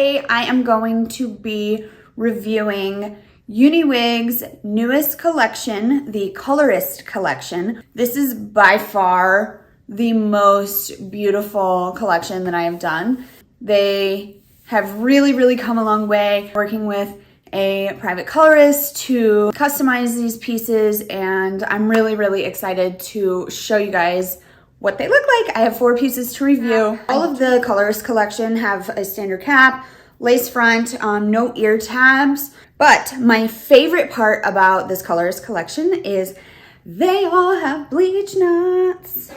today I am going to be reviewing UniWigs' newest collection, the Colorist Collection. This is by far the most beautiful collection that I have done. They have really come a long way working with a private colorist to customize these pieces, and I'm really excited to show you guys what they look like. I have 4 pieces to review. All of the Colorist Collection have a standard cap, lace front, no ear tabs. But my favorite part about this Colorist Collection is they all have bleach knots.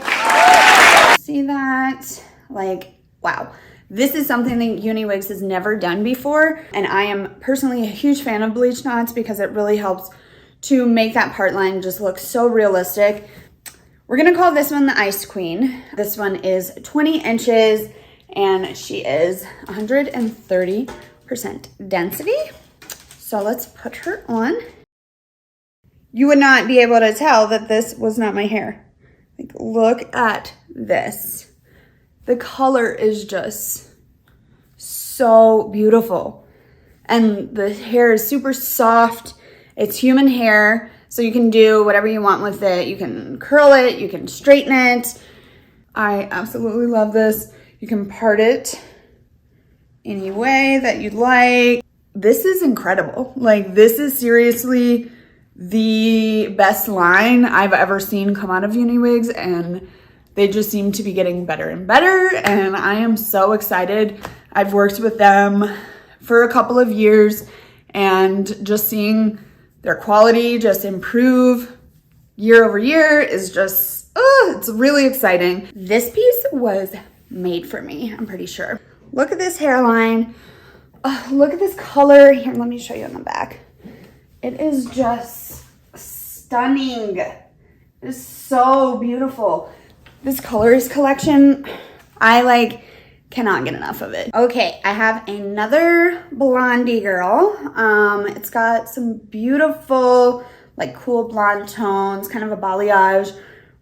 See that? Like, wow. This is something that UniWigs has never done before, and I am personally a huge fan of bleach knots because it really helps to make that part line just look so realistic. We're gonna call this one the Ice Queen. This one is 20 inches and she is 130% density. So let's put her on. You would not be able to tell that this was not my hair. Like, look at this. The color is just so beautiful. And the hair is super soft. It's human hair, so you can do whatever you want with it. You can curl it, you can straighten it. I absolutely love this. You can part it any way that you'd like. This is incredible. Like, this is seriously the best line I've ever seen come out of UniWigs, and they just seem to be getting better and better, and I am so excited. I've worked with them for a couple of years, and just seeing their quality just improve year over year is just, it's really exciting. This piece was made for me, I'm pretty sure. Look at this hairline. Oh, look at this color. Here, let me show you on the back. It is just stunning. It is so beautiful. This Colorist Collection, I cannot get enough of it. Okay, I have another blondie girl. It's got some beautiful, cool blonde tones, kind of a balayage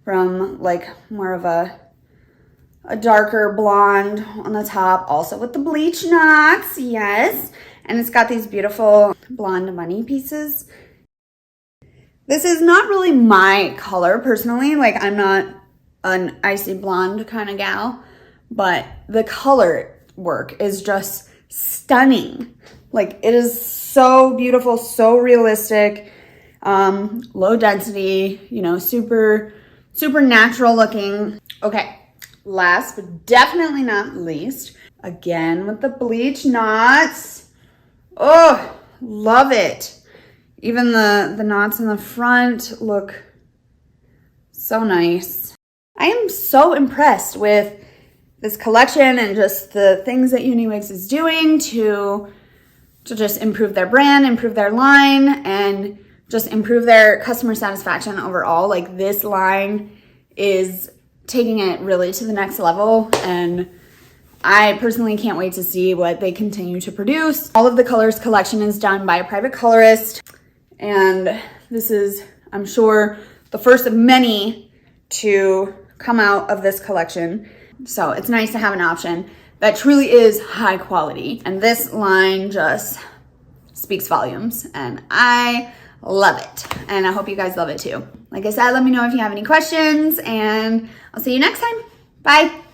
from more of a darker blonde on the top, also with the bleach knots, yes. And it's got these beautiful blonde money pieces. This is not really my color personally. I'm not an icy blonde kind of gal, but the color work is just stunning. It is so beautiful, so realistic, low density, super natural looking. Okay, last but definitely not least, again with the bleach knots. Oh, love it. Even the knots in the front look so nice. I am so impressed with this collection and just the things that UniWigs is doing to just improve their brand, improve their line, and just improve their customer satisfaction overall. This line is taking it really to the next level, and I personally can't wait to see what they continue to produce. All of the Colorist Collection is done by a private colorist, and this is, I'm sure, the first of many to come out of this collection. So it's nice to have an option that truly is high quality. And this line just speaks volumes, and I love it. And I hope you guys love it too. Like I said, let me know if you have any questions, and I'll see you next time. Bye.